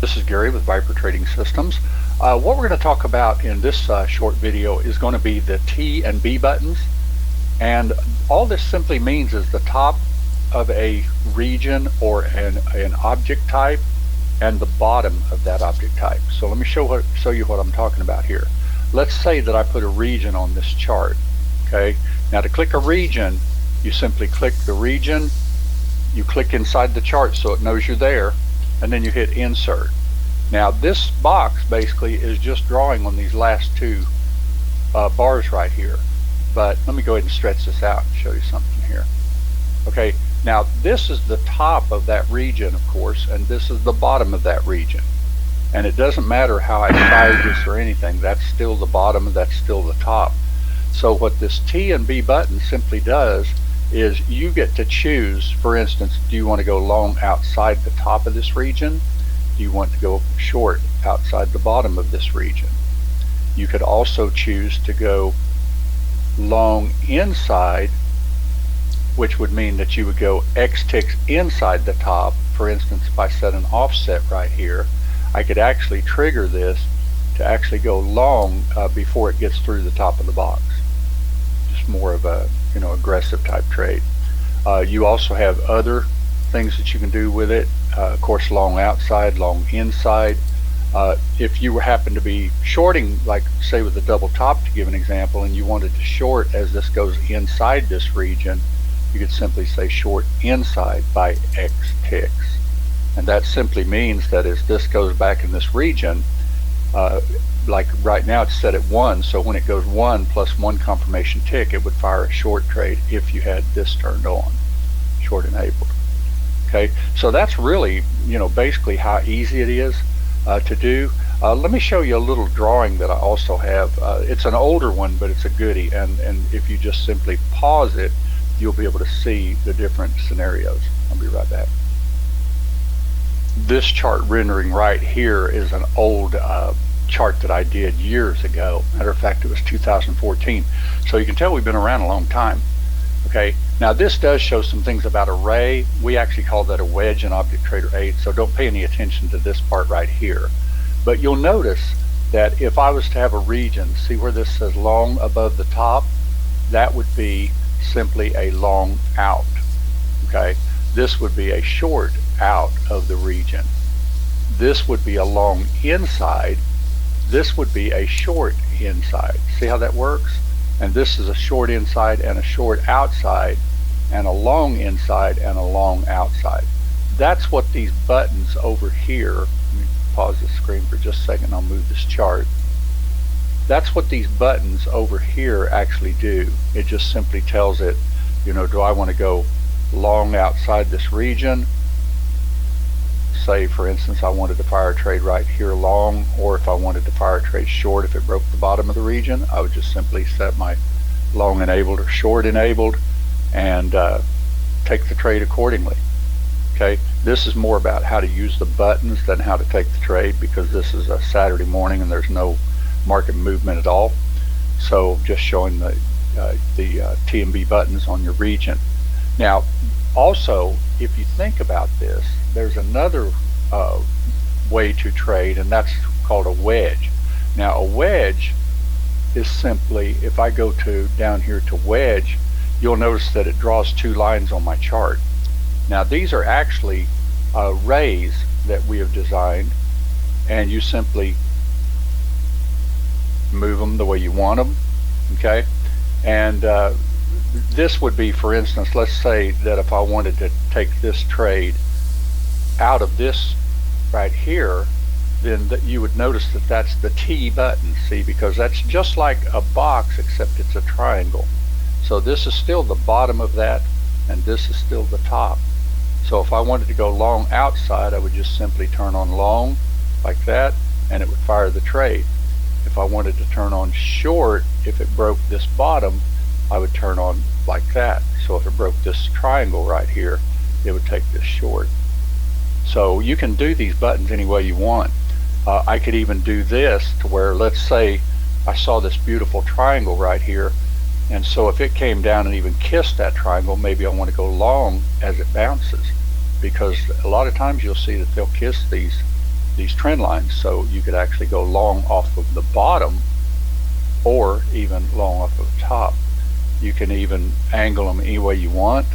This is Gary with Viper Trading Systems. What we're going to talk about in this short video is going to be the T and B buttons. And all this simply means is the top of a region or an object type and the bottom of that object type. So let me show you what I'm talking about here. Let's say that I put a region on this chart. Okay. Now to click a region, you simply click the region, you click inside the chart so it knows you're there, and then you hit insert. Now this box basically is just drawing on these last two bars right here, but let me go ahead and stretch this out and show you something here. Okay, now this is the top of that region, of course, and this is the bottom of that region, and it doesn't matter how I size this or anything, that's still the bottom and that's still the top. So what this T and B button simply does is you get to choose, for instance, do you want to go long outside the top of this region? Do you want to go short outside the bottom of this region? You could also choose to go long inside, which would mean that you would go X ticks inside the top. For instance, if I set an offset right here, I could actually trigger this to actually go long before it gets through the top of the box. Just more of a aggressive type trade. You also have other things that you can do with it. Of course, long outside, long inside. If you happen to be shorting, like say with a double top to give an example, and you wanted to short as this goes inside this region, you could simply say short inside by X ticks. And that simply means that as this goes back in this region, like right now it's set at 1, so when it goes 1 plus 1 confirmation tick, it would fire a short trade if you had this turned on, short enabled. Okay, so that's really basically how easy it is to do. Let me show you a little drawing that I also have. It's an older one, but it's a goodie, and if you just simply pause it, you'll be able to see the different scenarios. I'll be right back. This chart rendering right here is an old chart that I did years ago. Matter of fact, it was 2014. So you can tell we've been around a long time. Okay, now this does show some things about array. We actually call that a wedge in Object Trader 8, so don't pay any attention to this part right here. But you'll notice that if I was to have a region, see where this says long above the top? That would be simply a long out. Okay, this would be a short out of the region. This would be a long inside. This would be a short inside. See how that works? And this is a short inside and a short outside, and a long inside and a long outside. That's what these buttons over here, let me pause the screen for just a second, I'll move this chart. That's what these buttons over here actually do. It just simply tells it, do I want to go long outside this region? Say for instance I wanted to fire a trade right here long, or if I wanted to fire a trade short if it broke the bottom of the region, I would just simply set my long enabled or short enabled and take the trade accordingly. Okay, this is more about how to use the buttons than how to take the trade, because this is a Saturday morning and there's no market movement at all. So just showing the T and B buttons on your region. Now also, if you think about this, there's another way to trade, and that's called a wedge. Now a wedge is simply, if I go down here to wedge, you'll notice that it draws two lines on my chart. Now these are actually rays that we have designed, and you simply move them the way you want them. Okay, and this would be, for instance, let's say that if I wanted to take this trade out of this right here, then you would notice that that's the T button, see, because that's just like a box except it's a triangle. So this is still the bottom of that, and this is still the top. So if I wanted to go long outside, I would just simply turn on long like that, and it would fire the trade. If I wanted to turn on short, if it broke this bottom, I would turn on like that. So if it broke this triangle right here, it would take this short. So you can do these buttons any way you want. I could even do this to where, let's say I saw this beautiful triangle right here, and so if it came down and even kissed that triangle, maybe I want to go long as it bounces, because a lot of times you'll see that they'll kiss these these trend lines. So you could actually go long off of the bottom or even long off of the top. You can even angle them any way you want.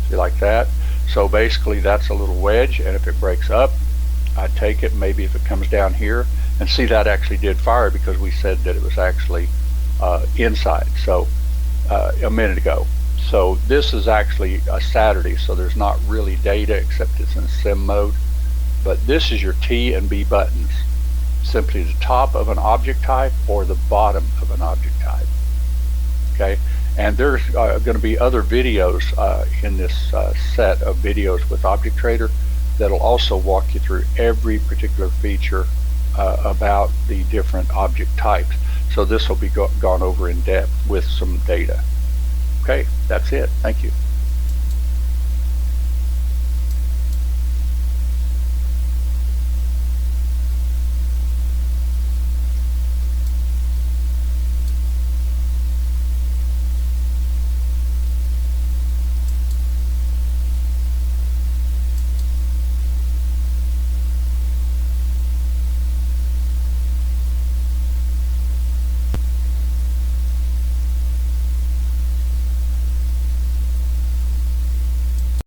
See, like that. So basically that's a little wedge, and if it breaks up, I'd take it. Maybe if it comes down here, and see, that actually did fire because we said that it was actually inside, so a minute ago. So this is actually a Saturday, so there's not really data except it's in sim mode. But this is your T and B buttons, simply the top of an object type or the bottom of an object type. Okay, and there's going to be other videos in this set of videos with Object Trader that'll also walk you through every particular feature about the different object types. So this will be gone over in depth with some data. Okay, that's it. Thank you.